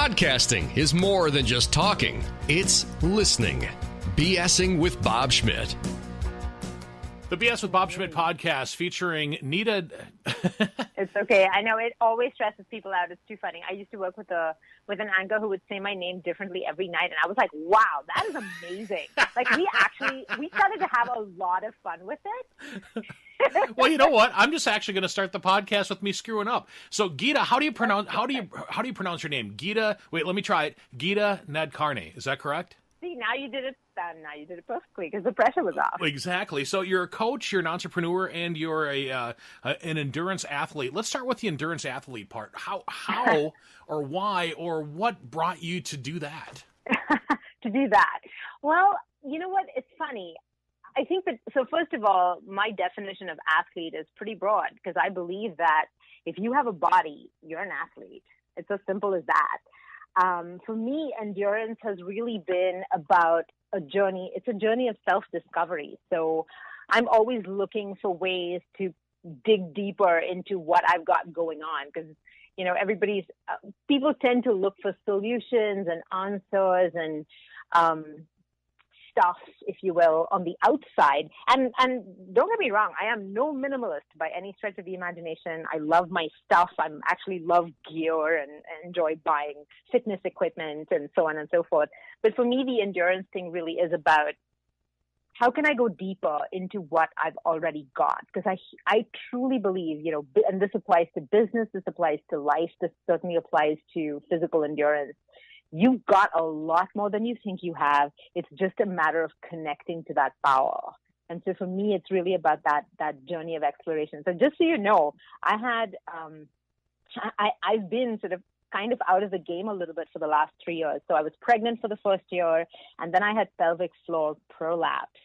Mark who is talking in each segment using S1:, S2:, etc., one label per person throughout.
S1: Podcasting is more than just talking, it's listening. BSing with Bob Schmidt.
S2: The BS with Bob Schmidt podcast featuring Nita.
S3: It's okay. I know it always stresses people out. It's too funny. I used to work with an anchor who would say my name differently every night, and I was like, wow, that is amazing. Like we started to have a lot of fun with it.
S2: Well, you know what? I'm just actually going to start the podcast with me screwing up. So, Geeta, how do you pronounce your name? Geeta. Wait, let me try it. Geeta Nadkarni. Is that correct?
S3: See, now you did it. Now you did it perfectly because the pressure was off.
S2: Exactly. So you're a coach, you're an entrepreneur, and you're an endurance athlete. Let's start with the endurance athlete part. How or why or what brought you to do that?
S3: To do that. Well, you know what? It's funny. I think that, so first of all, my definition of athlete is pretty broad because I believe that if you have a body, you're an athlete. It's as simple as that. For me, endurance has really been about a journey. It's a journey of self-discovery. So I'm always looking for ways to dig deeper into what I've got going on because, you know, people tend to look for solutions and answers and stuff, if you will, on the outside. And don't get me wrong, I am no minimalist by any stretch of the imagination. I love my stuff. I actually love gear and enjoy buying fitness equipment and so on and so forth. But for me, the endurance thing really is about how can I go deeper into what I've already got? Because I truly believe, you know, and this applies to business, this applies to life, this certainly applies to physical endurance. You've got a lot more than you think you have. It's just a matter of connecting to that power. And so for me, it's really about that journey of exploration. So just so you know, I've been sort of kind of out of the game a little bit for the last 3 years. So I was pregnant for the first year, and then I had pelvic floor prolapse.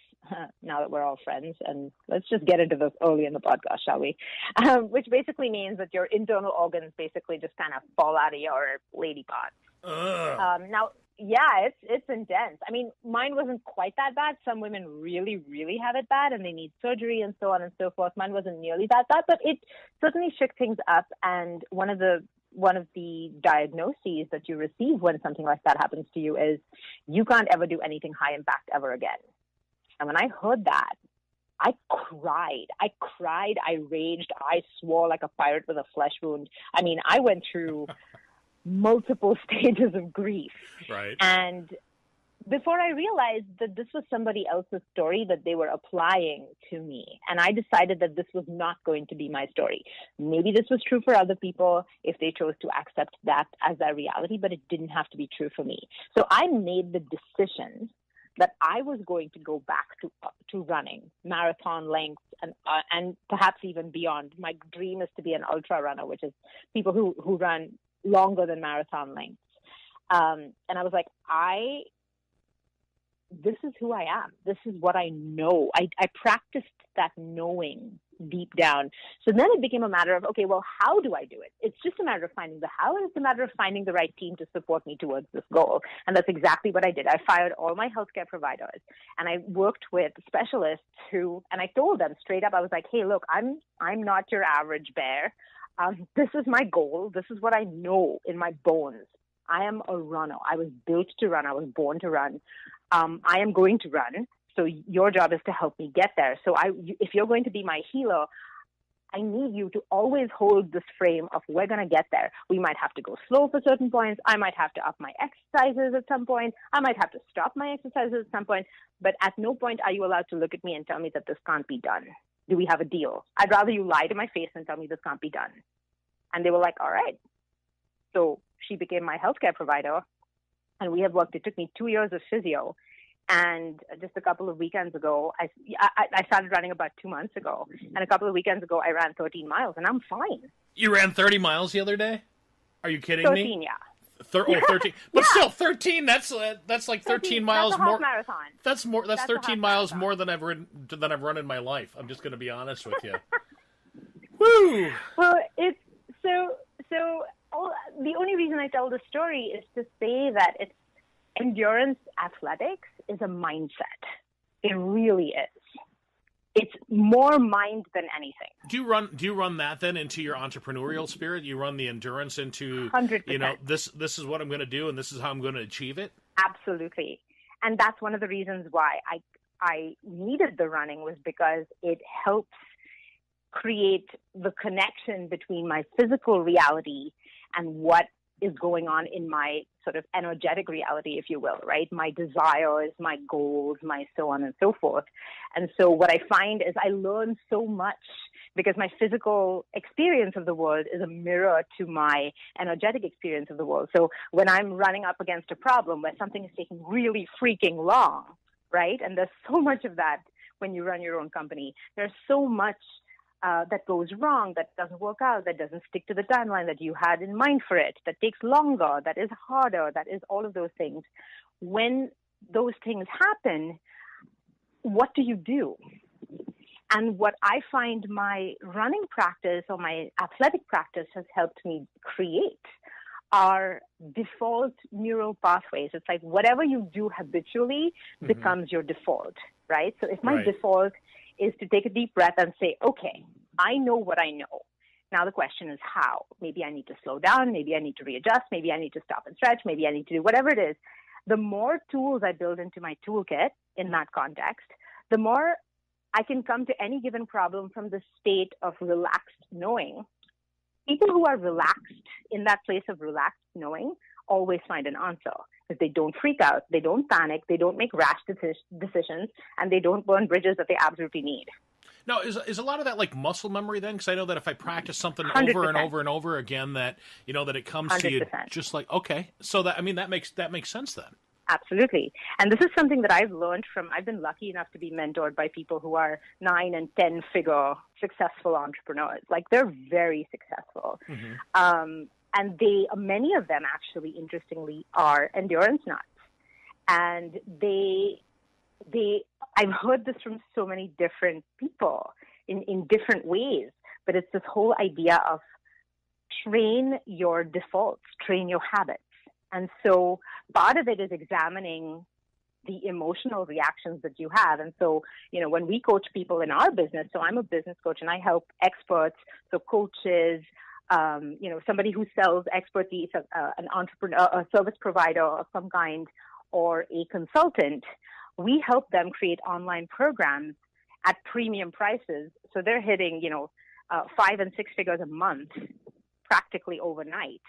S3: Now that we're all friends, and let's just get into this early in the podcast, shall we? Which basically means that your internal organs basically just kind of fall out of your lady parts. Now, yeah, it's intense. I mean, mine wasn't quite that bad. Some women really, really have it bad and they need surgery and so on and so forth. Mine wasn't nearly that bad, but it certainly shook things up. And one of the diagnoses that you receive when something like that happens to you is you can't ever do anything high impact ever again. And when I heard that, I cried, I raged, I swore like a pirate with a flesh wound. I mean, I went through multiple stages of grief.
S2: Right.
S3: And before I realized that this was somebody else's story that they were applying to me. And I decided that this was not going to be my story. Maybe this was true for other people if they chose to accept that as their reality, but it didn't have to be true for me. So I made the decision that I was going to go back to running marathon lengths and perhaps even beyond. My dream is to be an ultra runner, which is people who run longer than marathon lengths. And I was like, this is who I am. This is what I know. I practiced that knowing deep down. So then it became a matter of, okay, well, how do I do it? It's just a matter of finding the how, and it's a matter of finding the right team to support me towards this goal. And that's exactly what I did. I fired all my healthcare providers, and I worked with specialists and I told them straight up, I was like, hey, look, I'm not your average bear. This is my goal. This is what I know in my bones. I am a runner. I was built to run. I was born to run. I am going to run. So your job is to help me get there. So if you're going to be my healer, I need you to always hold this frame of we're going to get there. We might have to go slow for certain points. I might have to up my exercises at some point. I might have to stop my exercises at some point. But at no point are you allowed to look at me and tell me that this can't be done. Do we have a deal? I'd rather you lie to my face and tell me this can't be done. And they were like, all right. So she became my healthcare provider, and we have worked. It took me 2 years of physio. And just a couple of weekends ago, I started running about 2 months ago. And a couple of weekends ago, I ran 13 miles, and I'm fine.
S2: You ran 30 miles the other day? Are you kidding
S3: 13,
S2: me?
S3: 13, yeah.
S2: 13. But still, 13 , that's like 13 miles
S3: that's a half
S2: more.
S3: Marathon.
S2: That's 13 miles
S3: marathon.
S2: more than I've run in my life. I'm just going to be honest with you. Woo!
S3: Well, it's so the only reason I tell this story is to say that it's endurance athletics is a mindset. It really is. it's more mind than anything.
S2: Do you run that then into your entrepreneurial spirit? You run the endurance into
S3: 100%.
S2: This is what I'm going to do and this is how I'm going to achieve it?
S3: Absolutely. And that's one of the reasons why I needed the running, was because it helps create the connection between my physical reality and what is going on in my sort of energetic reality, if you will, right? My desires, my goals, my so on and so forth. And so what I find is I learn so much because my physical experience of the world is a mirror to my energetic experience of the world. So when I'm running up against a problem where something is taking really freaking long, right? And there's so much of that when you run your own company. There's so much that goes wrong, that doesn't work out, that doesn't stick to the timeline that you had in mind for it, that takes longer, that is harder, that is all of those things. When those things happen, what do you do? And what I find my running practice or my athletic practice has helped me create are default neural pathways. It's like whatever you do habitually becomes your default, right? So if my default is to take a deep breath and say, okay, I know what I know. Now the question is how. Maybe I need to slow down. Maybe I need to readjust. Maybe I need to stop and stretch. Maybe I need to do whatever it is. The more tools I build into my toolkit in that context, the more I can come to any given problem from the state of relaxed knowing. People who are relaxed in that place of relaxed knowing always find an answer, because they don't freak out, they don't panic, they don't make rash decisions, and they don't burn bridges that they absolutely need.
S2: Now, is a lot of that like muscle memory then? Because I know that if I practice something
S3: 100%.
S2: over and over and over again, that that it comes 100%. To you just like, okay, so that that makes sense then.
S3: Absolutely. And this is something that I've learned from, I've been lucky enough to be mentored by people who are 9 and 10 figure successful entrepreneurs. Like, they're very successful. And many of them actually, interestingly, are endurance nuts. And I've heard this from so many different people in different ways, but it's this whole idea of train your defaults, train your habits. And so part of it is examining the emotional reactions that you have. And so, when we coach people in our business, so I'm a business coach and I help experts, so coaches, somebody who sells expertise, an entrepreneur, a service provider of some kind, or a consultant, we help them create online programs at premium prices. So they're hitting, 5 and 6 figures a month practically overnight,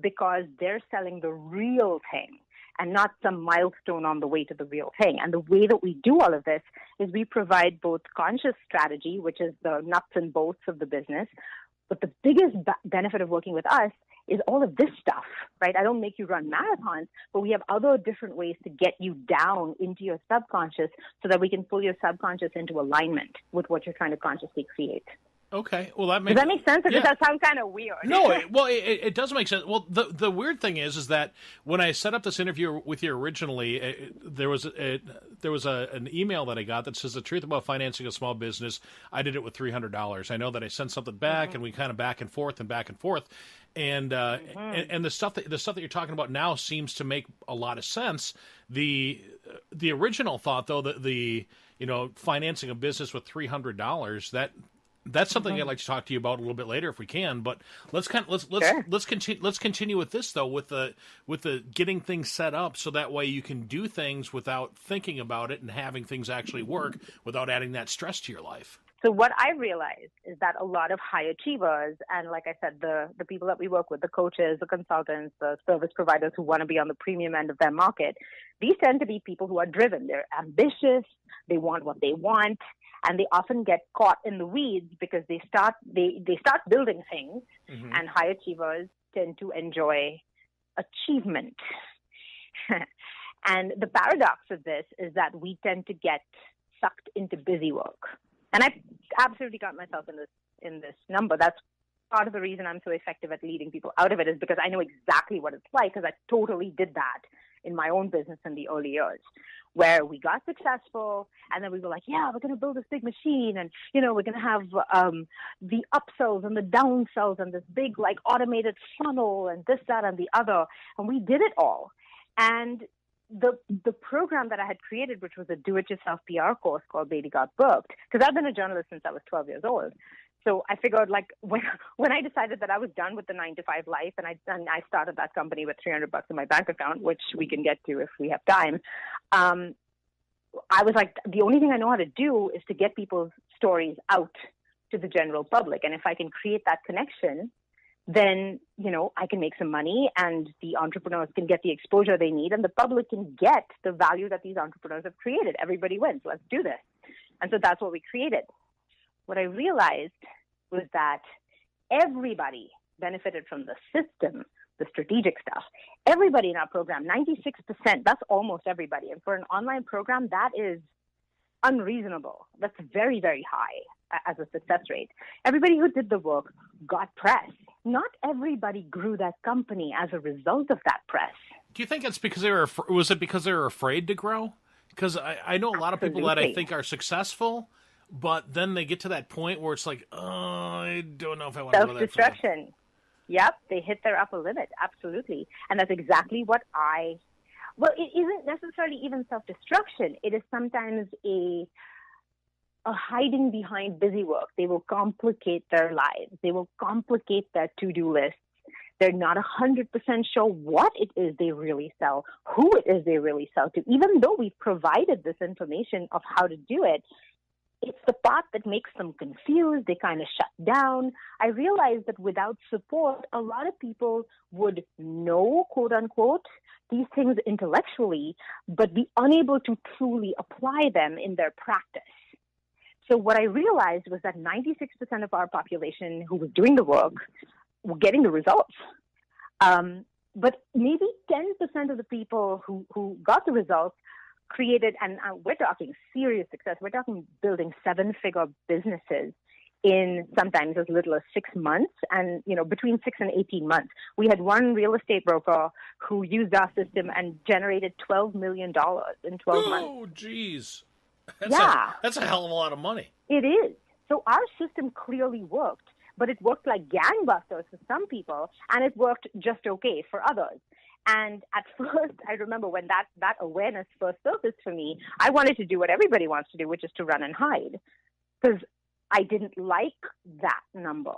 S3: because they're selling the real thing and not some milestone on the way to the real thing. And the way that we do all of this is we provide both conscious strategy, which is the nuts and bolts of the business. But the biggest benefit of working with us is all of this stuff, right? I don't make you run marathons, but we have other different ways to get you down into your subconscious so that we can pull your subconscious into alignment with what you're trying to consciously create.
S2: Okay, well does
S3: that make sense, or does that sound kind of weird?
S2: No, it does make sense. Well, the weird thing is that when I set up this interview with you originally, there was an email that I got that says the truth about financing a small business. I did it with $300. I know that I sent something back, and we kind of back and forth, and and the stuff that you're talking about now seems to make a lot of sense. The original thought, though, that the financing a business with $300, that's something I'd like to talk to you about a little bit later if we can. But let's continue with this though, with the getting things set up so that way you can do things without thinking about it and having things actually work without adding that stress to your life.
S3: So what I realized is that a lot of high achievers, and like I said, the people that we work with, the coaches, the consultants, the service providers who want to be on the premium end of their market, these tend to be people who are driven. They're ambitious. They want what they want. And they often get caught in the weeds because they start building things, and high achievers tend to enjoy achievement. And the paradox of this is that we tend to get sucked into busy work. And I absolutely got myself in this number. That's part of the reason I'm so effective at leading people out of it, is because I know exactly what it's like, because I totally did that in my own business in the early years, where we got successful and then we were like, yeah, we're going to build this big machine, and, we're going to have the upsells and the downsells and this big like automated funnel and this, that, and the other. And we did it all. And the program that I had created, which was a do-it-yourself PR course called Baby Got Booked, because I've been a journalist since I was 12 years old. So I figured, like, when I decided that I was done with the 9-to-5 life, and I started that company with $300 in my bank account, which we can get to if we have time. I was like, the only thing I know how to do is to get people's stories out to the general public, and if I can create that connection, then, I can make some money, and the entrepreneurs can get the exposure they need, and the public can get the value that these entrepreneurs have created. Everybody wins. Let's do this. And so that's what we created. What I realized was that everybody benefited from the system, the strategic stuff. Everybody in our program, 96%, that's almost everybody. And for an online program, that is unreasonable. That's very, very high as a success rate. Everybody who did the work got press. Not everybody grew that company as a result of that press.
S2: Do you think it's because was it because they were afraid to grow? Because I know a lot of people that I think are successful, but then they get to that point where it's like, oh, I don't know if I want to go that far.
S3: Self-destruction. Yep, they hit their upper limit, absolutely. And that's exactly what well, it isn't necessarily even self-destruction. It is sometimes a hiding behind busy work. They will complicate their lives. They will complicate their to-do lists. They're not 100% sure what it is they really sell, who it is they really sell to. Even though we've provided this information of how to do it, it's the part that makes them confused. They kind of shut down. I realized that without support, a lot of people would know, quote unquote, these things intellectually, but be unable to truly apply them in their practice. So what I realized was that 96% of our population who was doing the work were getting the results. But maybe 10% of the people who got the results created, and we're talking serious success. We're talking building 7-figure businesses in sometimes as little as 6 months, and between 6 and 18 months. We had one real estate broker who used our system and generated $12 million in 12 months.
S2: Oh, geez. That's a hell of a lot of money.
S3: It is. So our system clearly worked, but it worked like gangbusters for some people, and it worked just okay for others. And at first, I remember when that awareness first surfaced for me, I wanted to do what everybody wants to do, which is to run and hide, because I didn't like that number.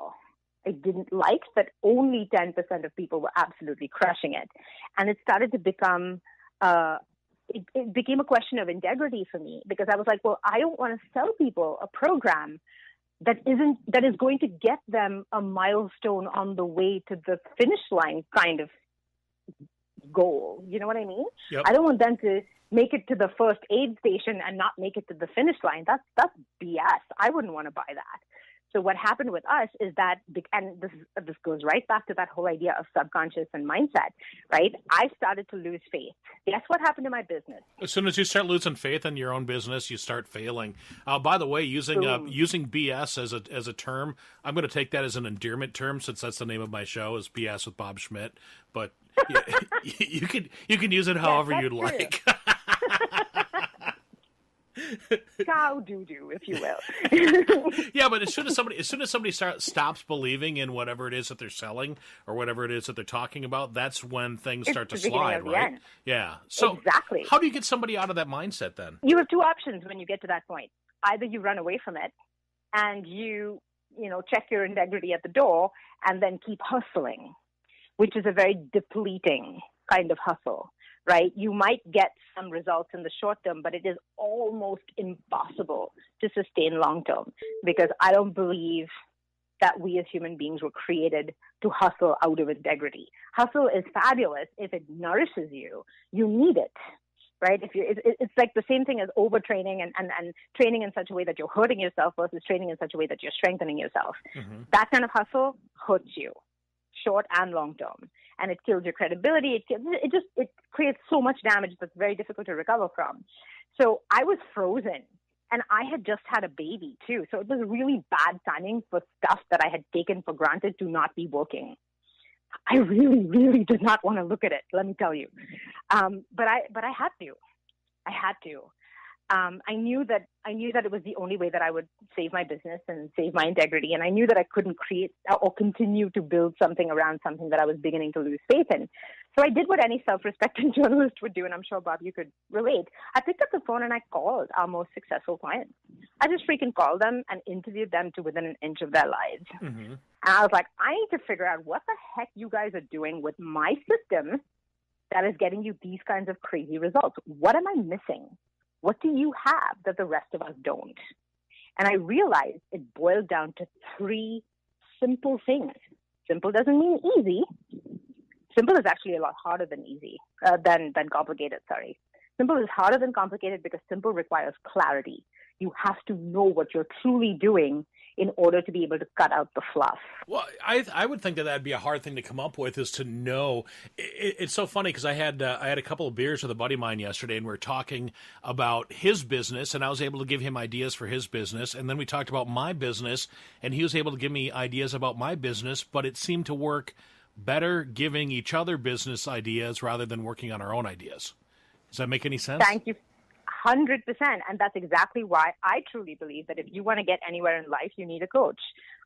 S3: I didn't like that only 10% of people were absolutely crushing it. And it started to become it became a question of integrity for me, because I was like, well, I don't want to sell people a program that is going to get them a milestone on the way to the finish line kind of goal. You know what I mean?
S2: Yep.
S3: I don't want them to make it to the first aid station and not make it to the finish line. That's BS. I wouldn't want to buy that. So what happened with us is that, and this goes right back to that whole idea of subconscious and mindset, right? I started to lose faith. Guess what happened to my business?
S2: As soon as you start losing faith in your own business, you start failing. By the way, using BS as a term, I'm going to take that as an endearment term, since that's the name of my show, is BS with Bob Schmidt. But you can use it however you'd like.
S3: Cow doo-doo, if you will.
S2: Yeah, but as soon as somebody stops believing in whatever it is that they're selling or whatever it is that they're talking about, that's when things start to slide, right? Yeah. So
S3: exactly.
S2: How do you get somebody out of that mindset then?
S3: You have two options when you get to that point. Either you run away from it and you check your integrity at the door and then keep hustling, which is a very depleting kind of hustle. Right? You might get some results in the short term, but it is almost impossible to sustain long term, because I don't believe that we as human beings were created to hustle out of integrity. Hustle is fabulous if it nourishes you. You need it, right? It's like the same thing as overtraining and training in such a way that you're hurting yourself versus training in such a way that you're strengthening yourself. Mm-hmm. That kind of hustle hurts you, short and long term. And it kills your credibility. It creates so much damage that's very difficult to recover from. So I was frozen, and I had just had a baby too. So it was really bad timing for stuff that I had taken for granted to not be working. I really, really did not want to look at it, let me tell you. But I had to. I knew that it was the only way that I would save my business and save my integrity. And I knew that I couldn't create or continue to build something around something that I was beginning to lose faith in. So I did what any self-respecting journalist would do, and I'm sure, Bob, you could relate. I picked up the phone and I called our most successful clients. I just freaking called them and interviewed them to within an inch of their lives. Mm-hmm. And I was like, I need to figure out what the heck you guys are doing with my system that is getting you these kinds of crazy results. What am I missing? What do you have that the rest of us don't? And I realized it boiled down to three simple things. Simple doesn't mean easy. Simple is actually a lot harder than complicated, sorry. Simple is harder than complicated because simple requires clarity. You have to know what you're truly doing in order to be able to cut out the fluff.
S2: Well, I would think that that'd be a hard thing to come up with, is to know. It's so funny because I had a couple of beers with a buddy of mine yesterday, and we were talking about his business, and I was able to give him ideas for his business, and then we talked about my business, and he was able to give me ideas about my business, but it seemed to work better giving each other business ideas rather than working on our own ideas. Does that make any sense?
S3: Thank you. 100%. And that's exactly why I truly believe that if you want to get anywhere in life, you need a coach.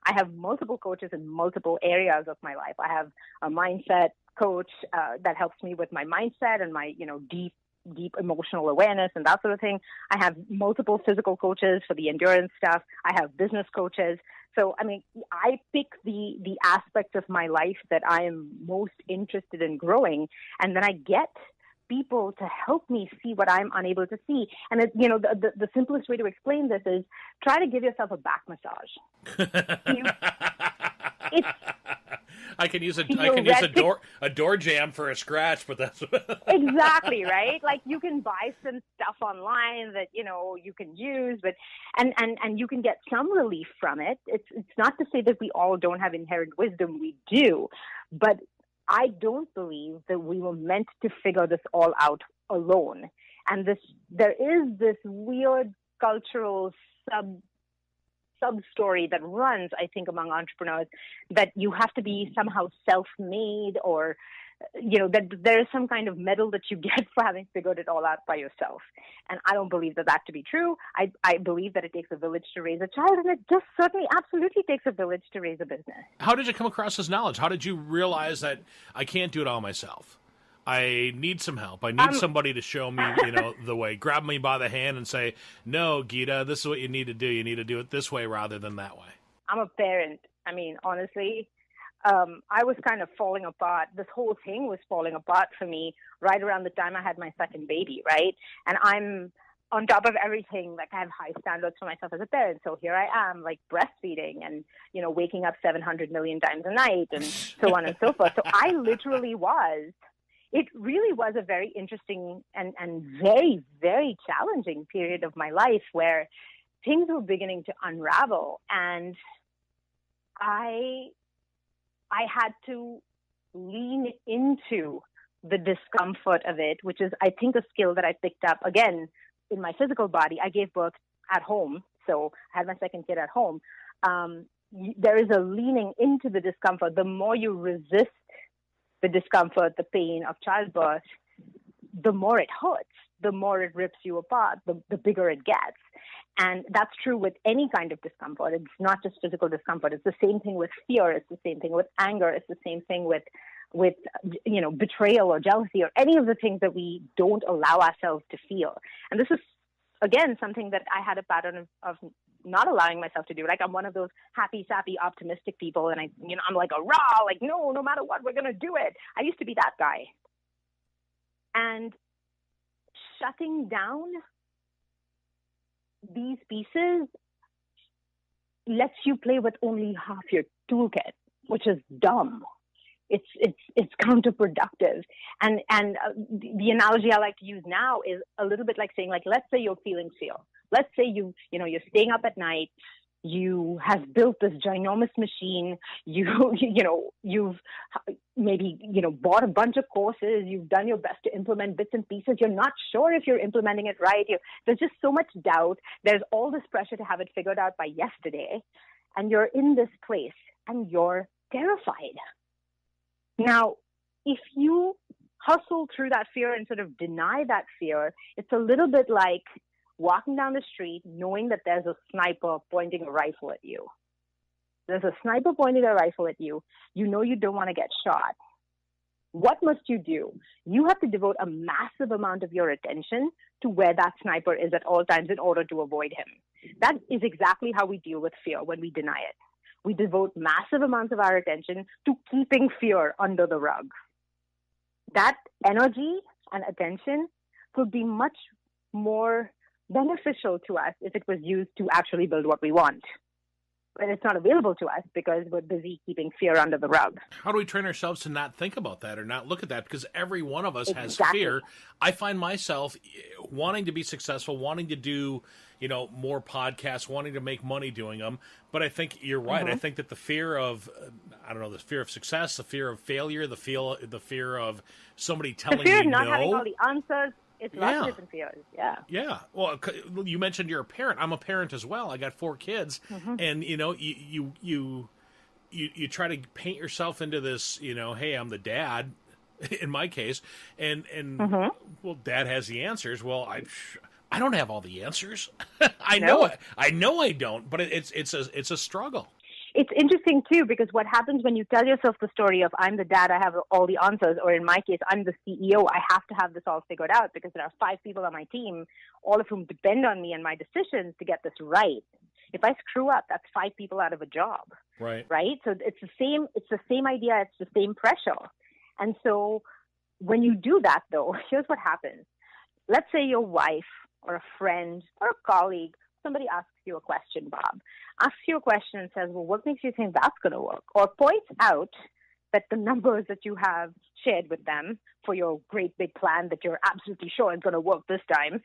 S3: I have multiple coaches in multiple areas of my life. I have a mindset coach that helps me with my mindset and my, deep emotional awareness and that sort of thing. I have multiple physical coaches for the endurance stuff. I have business coaches. So, I pick the aspects of my life that I am most interested in growing, and then I get people to help me see what I'm unable to see. And the simplest way to explain this is try to give yourself a back massage.
S2: I can use a door jam for a scratch, but that's
S3: exactly right. Like, you can buy some stuff online that you can use, but and you can get some relief from it. It's not to say that we all don't have inherent wisdom. We do, but I don't believe that we were meant to figure this all out alone. And there is this weird cultural sub-story that runs, I think, among entrepreneurs, that you have to be somehow self-made, or that there is some kind of medal that you get for having figured it all out by yourself. And I don't believe that to be true. I believe that it takes a village to raise a child, and it just certainly absolutely takes a village to raise a business.
S2: How did you come across this knowledge? How did you realize that I can't do it all myself? I need some help. I need somebody to show me, the way. Grab me by the hand and say, no, Geeta, this is what you need to do. You need to do it this way rather than that way.
S3: I'm a parent. Honestly, I was kind of falling apart. This whole thing was falling apart for me right around the time I had my second baby, right? And I'm on top of everything, like, I have high standards for myself as a parent. So here I am, like, breastfeeding and, waking up 700 million times a night and so on and so forth. So I literally it really was a very interesting and very, very challenging period of my life where things were beginning to unravel. And I had to lean into the discomfort of it, which is, I think, a skill that I picked up, again, in my physical body. I gave birth at home, so I had my second kid at home. There is a leaning into the discomfort. The more you resist the discomfort, the pain of childbirth, the more it hurts, the more it rips you apart, the bigger it gets. And that's true with any kind of discomfort. It's not just physical discomfort. It's the same thing with fear. It's the same thing with anger. It's the same thing with betrayal or jealousy or any of the things that we don't allow ourselves to feel. And this is, again, something that I had a pattern of not allowing myself to do. Like, I'm one of those happy, sappy, optimistic people, and I'm like a rah, like, no matter what, we're going to do it. I used to be that guy. And shutting down these pieces lets you play with only half your toolkit, which is dumb. It's counterproductive. And the analogy I like to use now is a little bit like saying, like, let's say you're feeling fear. Let's say you're staying up at night. You have built this ginormous machine. You've maybe bought a bunch of courses. You've done your best to implement bits and pieces. You're not sure if you're implementing it right. There's just so much doubt. There's all this pressure to have it figured out by yesterday, and you're in this place and you're terrified. Now, if you hustle through that fear and sort of deny that fear, it's a little bit like walking down the street knowing that there's a sniper pointing a rifle at you. There's a sniper pointing a rifle at you. You know you don't want to get shot. What must you do? You have to devote a massive amount of your attention to where that sniper is at all times in order to avoid him. That is exactly how we deal with fear when we deny it. We devote massive amounts of our attention to keeping fear under the rug. That energy and attention could be much more beneficial to us if it was used to actually build what we want. But it's not available to us because we're busy keeping fear under the rug.
S2: How do we train ourselves to not think about that or not look at that? Because every one of us has fear. I find myself wanting to be successful, wanting to do, more podcasts, wanting to make money doing them. But I think you're right. Mm-hmm. I think that the fear of, the fear of success, the fear of failure, the fear of somebody telling you no.
S3: The fear of not having all the answers. It's lots of different fears, yeah.
S2: Yeah. Well, you mentioned you're a parent. I'm a parent as well. I got 4 kids, and you try to paint yourself into this. Hey, I'm the dad. In my case, and well, Dad has the answers. Well, I don't have all the answers. I know I don't. But it's a struggle.
S3: It's interesting, too, because what happens when you tell yourself the story of I'm the dad, I have all the answers, or in my case, I'm the CEO, I have to have this all figured out because there are 5 people on my team, all of whom depend on me and my decisions to get this right. If I screw up, that's 5 people out of a job.
S2: Right.
S3: Right? So it's the same idea, it's the same pressure. And so when you do that, though, here's what happens. Let's say your wife or a friend or a colleague, somebody asks you a question, Bob, asks you a question and says, well, what makes you think that's going to work? Or points out that the numbers that you have shared with them for your great big plan that you're absolutely sure is going to work this time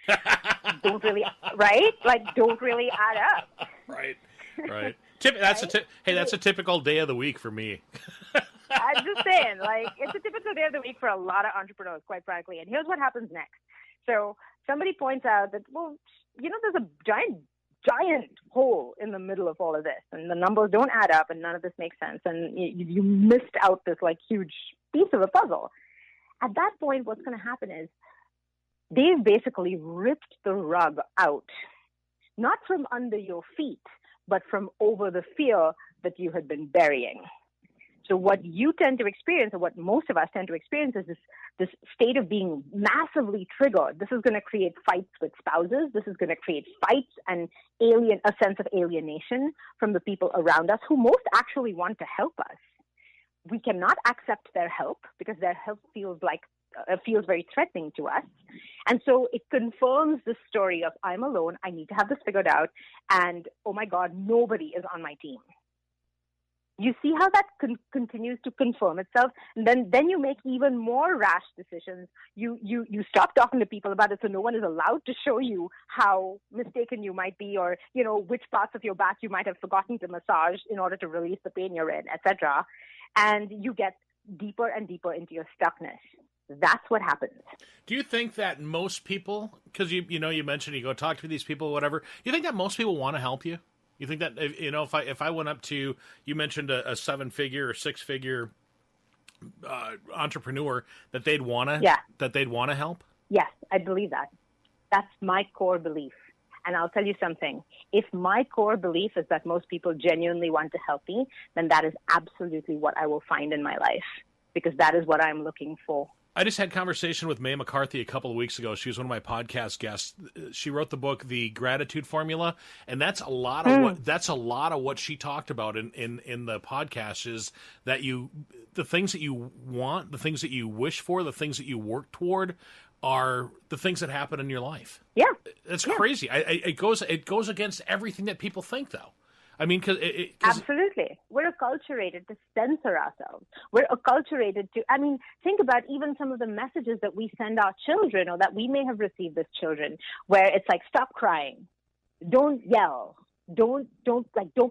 S3: don't really, right? Don't really add up.
S2: Right. That's a typical day of the week for me.
S3: I'm just saying, it's a typical day of the week for a lot of entrepreneurs, quite frankly. And here's what happens next. So somebody points out that, well, there's a giant hole in the middle of all of this, and the numbers don't add up, and none of this makes sense, and you missed out this huge piece of a puzzle. At that point, what's going to happen is they've basically ripped the rug out, not from under your feet, but from over the fear that you had been burying. So what you tend to experience, or what most of us tend to experience, is this state of being massively triggered. This is going to create fights with spouses. This is going to create fights and a sense of alienation from the people around us who most actually want to help us. We cannot accept their help because their help feels very threatening to us. And so it confirms the story of I'm alone, I need to have this figured out, and oh my God, nobody is on my team. You see how that continues to confirm itself, and then you make even more rash decisions. You stop talking to people about it, so no one is allowed to show you how mistaken you might be, or which parts of your back you might have forgotten to massage in order to release the pain you're in, etc. And you get deeper and deeper into your stuckness. That's what happens.
S2: Do you think that most people, because you mentioned you go talk to these people, whatever, you think that most people want to help you? You think that, if I went up to, you mentioned a 7-figure or 6-figure entrepreneur, that they'd want to help?
S3: Yes, I believe that. That's my core belief. And I'll tell you something. If my core belief is that most people genuinely want to help me, then that is absolutely what I will find in my life, because that is what I'm looking for.
S2: I just had a conversation with Mae McCarthy a couple of weeks ago. She was one of my podcast guests. She wrote the book, The Gratitude Formula, and that's a lot of what she talked about in the podcast, is that the things that you want, the things that you wish for, the things that you work toward are the things that happen in your life. Yeah. It's crazy. It goes against everything that people think, though. I mean, cause
S3: absolutely. We're acculturated to censor ourselves. We're acculturated to, think about even some of the messages that we send our children, or that we may have received as children, where it's like, stop crying, don't yell, don't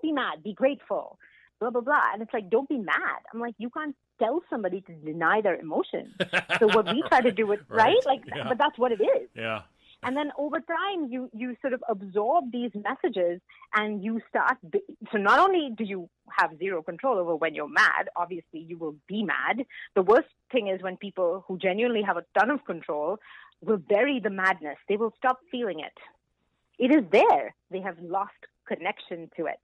S3: be mad, be grateful, blah, blah, blah. And it's like, don't be mad. I'm like, you can't tell somebody to deny their emotions. So what we try to do it, right? But that's what it is.
S2: Yeah.
S3: And then over time, you sort of absorb these messages, and you start. So not only do you have zero control over when you're mad, obviously you will be mad. The worst thing is when people who genuinely have a ton of control will bury the madness. They will stop feeling it. It is there. They have lost connection to it.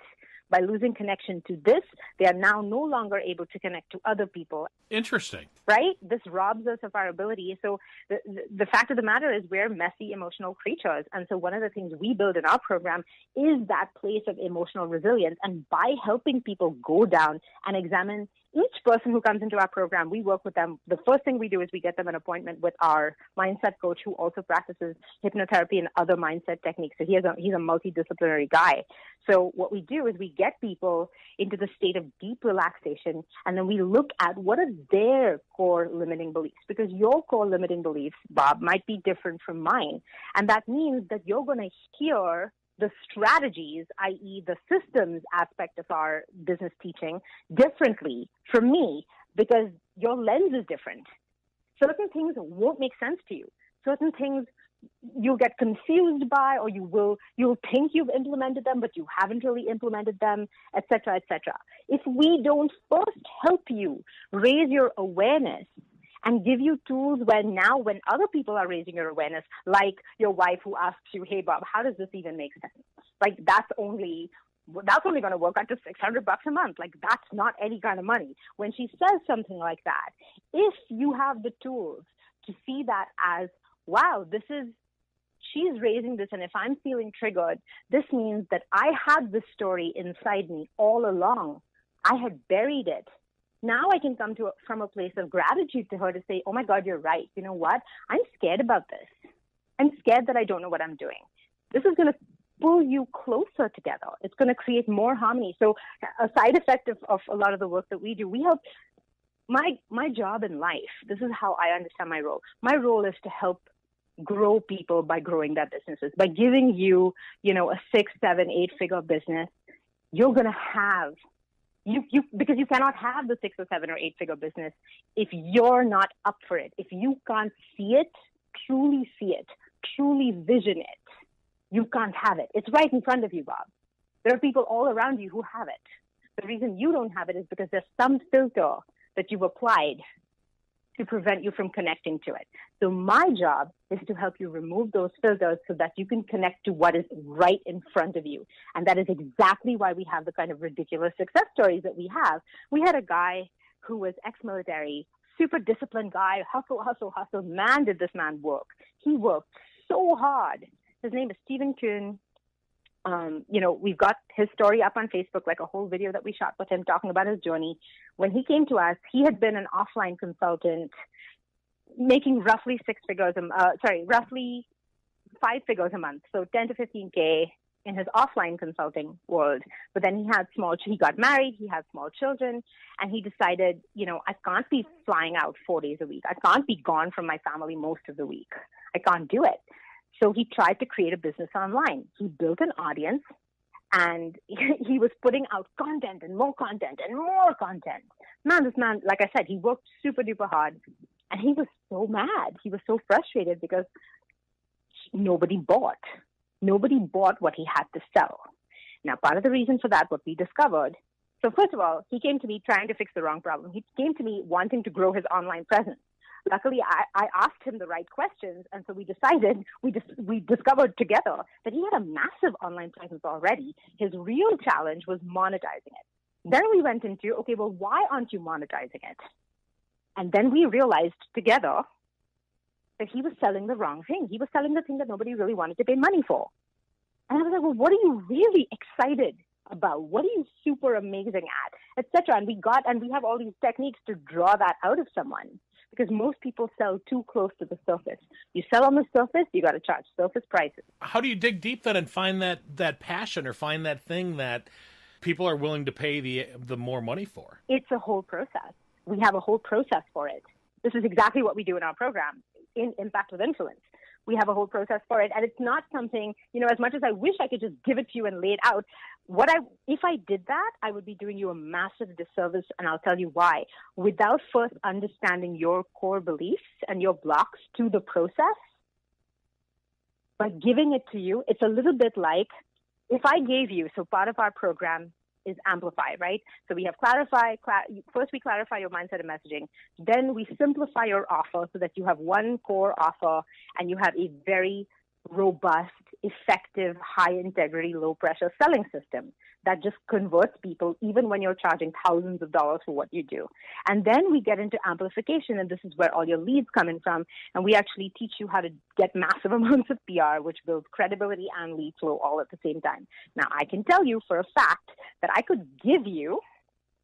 S3: By losing connection to this, they are now no longer able to connect to other people.
S2: Interesting.
S3: Right? This robs us of our ability. So the fact of the matter is we're messy, emotional creatures. And so one of the things we build in our program is that place of emotional resilience. And by helping people go down and examine each person who comes into our program, we work with them. The first thing we do is we get them an appointment with our mindset coach who also practices hypnotherapy and other mindset techniques. So he's a multidisciplinary guy. So what we do is we get people into the state of deep relaxation, and then we look at what are their core limiting beliefs, because your core limiting beliefs, Bob, might be different from mine. And that means that you're going to hear the strategies, i.e. the systems aspect of our business teaching, differently from me, because your lens is different. Certain things won't make sense to you. Certain things you'll get confused by, or you'll think you've implemented them, but you haven't really implemented them, et cetera, et cetera. If we don't first help you raise your awareness and give you tools when other people are raising your awareness, like your wife who asks you, hey, Bob, how does this even make sense? Like, that's only going to work out to $600 a month. Like, that's not any kind of money. When she says something like that, if you have the tools to see that as, wow, she's raising this, and if I'm feeling triggered, this means that I had this story inside me all along. I had buried it. Now I can come from a place of gratitude to her to say, oh my God, you're right. You know what? I'm scared about this. I'm scared that I don't know what I'm doing. This is going to pull you closer together. It's going to create more harmony. So a side effect of a lot of the work that we do, we help. My job in life, this is how I understand my role. My role is to help grow people by growing their businesses. By giving you, a 6, 7, 8-figure business, you're going to have because you cannot have the 6 or 7 or 8-figure business if you're not up for it. If you can't see it, truly vision it, you can't have it. It's right in front of you, Bob. There are people all around you who have it. The reason you don't have it is because there's some filter that you've applied to prevent you from connecting to it. So my job is to help you remove those filters so that you can connect to what is right in front of you. And that is exactly why we have the kind of ridiculous success stories that we have. We had a guy who was ex-military, super disciplined guy, hustle. Man, did this man work. He worked so hard. His name is Stephen Kuhn. We've got his story up on Facebook, like a whole video that we shot with him talking about his journey. When he came to us, he had been an offline consultant making roughly roughly 5 figures a month. So 10 to 15K in his offline consulting world. But then he got married, he had small children, and he decided, I can't be flying out 4 days a week. I can't be gone from my family most of the week. I can't do it. So he tried to create a business online. He built an audience, and he was putting out content and more content and more content. This man, like I said, he worked super duper hard, and he was so mad. He was so frustrated because nobody bought. Nobody bought what he had to sell. Now, part of the reason for that, what we discovered, so first of all, he came to me trying to fix the wrong problem. He came to me wanting to grow his online presence. Luckily, I asked him the right questions, and so we discovered together that he had a massive online presence already. His real challenge was monetizing it. Then we went into, okay, well, why aren't you monetizing it? And then we realized together that he was selling the wrong thing. He was selling the thing that nobody really wanted to pay money for. And I was like, well, what are you really excited about? What are you super amazing at, etc.? And we have all these techniques to draw that out of someone. Because most people sell too close to the surface. You sell on the surface, you got to charge surface prices.
S2: How do you dig deep then and find that passion or find that thing that people are willing to pay the more money for? It's
S3: a whole process. We have a whole process for it. This is exactly what we do in our program, in Impact with Influence. We have a whole process for it. And it's not something, as much as I wish I could just give it to you and lay it out, if I did that, I would be doing you a massive disservice, and I'll tell you why. Without first understanding your core beliefs and your blocks to the process, by giving it to you, it's a little bit like if I gave you, so part of our program is amplify, right? So we have first we clarify your mindset and messaging. Then we simplify your offer so that you have one core offer and you have a very robust, effective, high-integrity, low-pressure selling system that just converts people even when you're charging thousands of dollars for what you do. And then we get into amplification, and this is where all your leads come in from. And we actually teach you how to get massive amounts of PR, which builds credibility and lead flow all at the same time. Now, I can tell you for a fact that I could give you,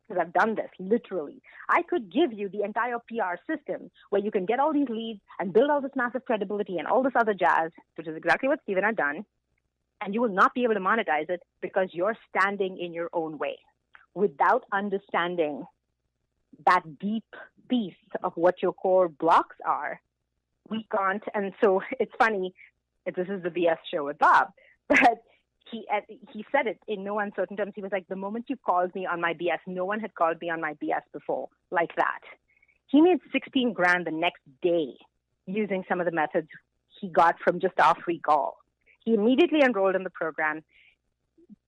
S3: because I've done this literally, I could give you the entire PR system where you can get all these leads and build all this massive credibility and all this other jazz, which is exactly what Steven had done. And you will not be able to monetize it because you're standing in your own way. Without understanding that deep piece of what your core blocks are, we can't. And so it's funny, this is the BS show with Bob, but he said it in no uncertain terms. He was like, the moment you called me on my BS, no one had called me on my BS before like that. He made $16,000 the next day using some of the methods he got from just our free call. He immediately enrolled in the program.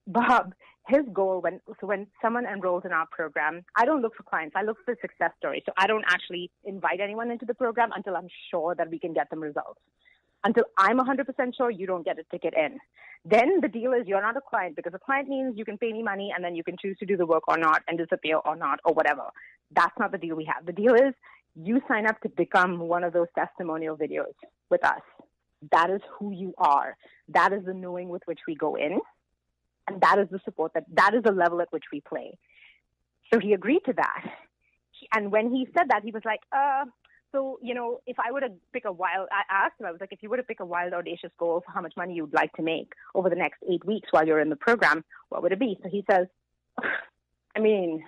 S3: Bob, his goal, when someone enrolls in our program, I don't look for clients. I look for success stories. So I don't actually invite anyone into the program until I'm sure that we can get them results. Until I'm 100% sure, you don't get a ticket in. Then the deal is you're not a client, because a client means you can pay me money and then you can choose to do the work or not and disappear or not or whatever. That's not the deal we have. The deal is you sign up to become one of those testimonial videos with us. That is who you are. That is the knowing with which we go in. And that is the support, that is the level at which we play. So he agreed to that. And when he said that, he was like, so, if I were to pick I asked him, I was like, if you were to pick a wild, audacious goal for how much money you'd like to make over the next 8 weeks while you're in the program, what would it be? So he says, 80K.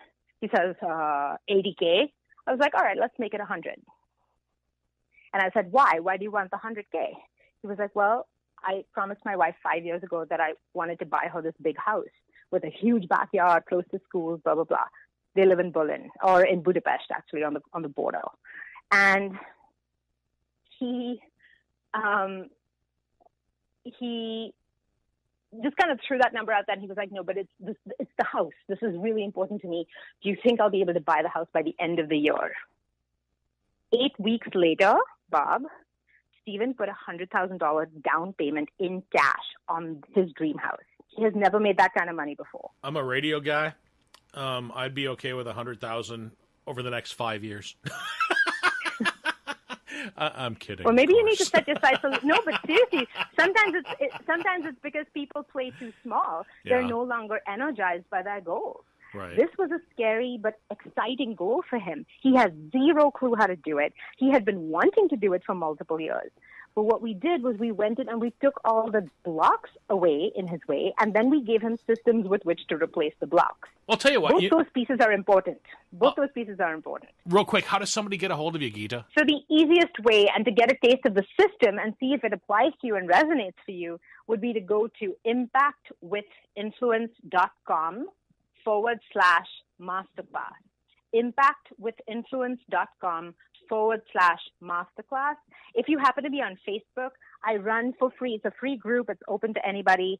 S3: I was like, all right, let's make it 100. And I said, why? Why do you want the 100K? He was like, well, I promised my wife 5 years ago that I wanted to buy her this big house with a huge backyard, close to schools, blah, blah, blah. They live in Berlin, or in Budapest, actually, on the border. And he just kind of threw that number out there, and he was like, no, but it's the house. This is really important to me. Do you think I'll be able to buy the house by the end of the year? 8 weeks later, Bob, Steven put $100,000 down payment in cash on his dream house. He has never made that kind of money before.
S2: I'm a radio guy. I'd be okay with $100,000 over the next 5 years. I'm kidding.
S3: Well, maybe you need to set your sights. No, but seriously, sometimes it's because people play too small. Yeah. They're no longer energized by their goals.
S2: Right.
S3: This was a scary but exciting goal for him. He has zero clue how to do it. He had been wanting to do it for multiple years. But what we did was we went in and we took all the blocks away in his way, and then we gave him systems with which to replace the blocks.
S2: I'll tell you what.
S3: Both those pieces are important. Those pieces are important.
S2: Real quick, how does somebody get a hold of you, Geeta?
S3: So the easiest way, and to get a taste of the system and see if it applies to you and resonates for you, would be to go to impactwithinfluence.com/masterclass. impactwithinfluence.com/masterclass. If you happen to be on Facebook, I run for free. It's a free group. It's open to anybody,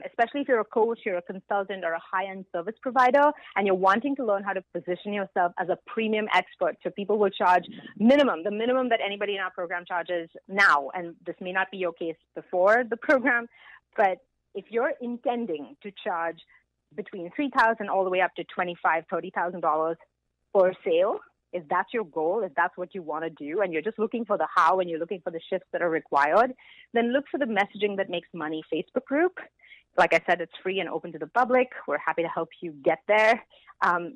S3: especially if you're a coach, you're a consultant, or a high-end service provider, and you're wanting to learn how to position yourself as a premium expert. So people will charge the minimum that anybody in our program charges now. And this may not be your case before the program, but if you're intending to charge between $3,000 all the way up to $25,000, $30,000 per sale, if that's your goal, if that's what you want to do, and you're just looking for the how and you're looking for the shifts that are required, then look for the Messaging That Makes Money Facebook group. Like I said, it's free and open to the public. We're happy to help you get there.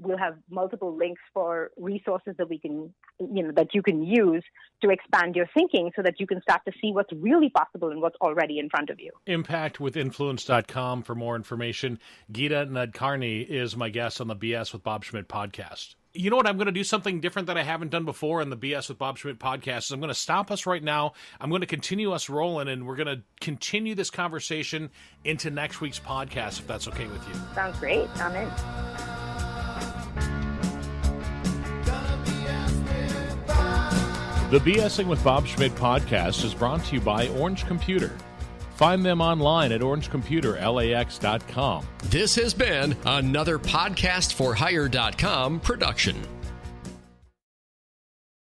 S3: We'll have multiple links for resources that that you can use to expand your thinking so that you can start to see what's really possible and what's already in front of you.
S2: Impactwithinfluence.com for more information. Geeta Nadkarni is my guest on the BS with Bob Schmidt podcast. You know what? I'm going to do something different that I haven't done before in the BS with Bob Schmidt podcast. I'm going to stop us right now. I'm going to continue us rolling, and we're going to continue this conversation into next week's podcast, if that's okay with you.
S3: Sounds great. I'm in.
S2: The BSing with Bob Schmidt podcast is brought to you by Orange Computer. Find them online at orangecomputerlax.com.
S1: This has been another podcastforhire.com production.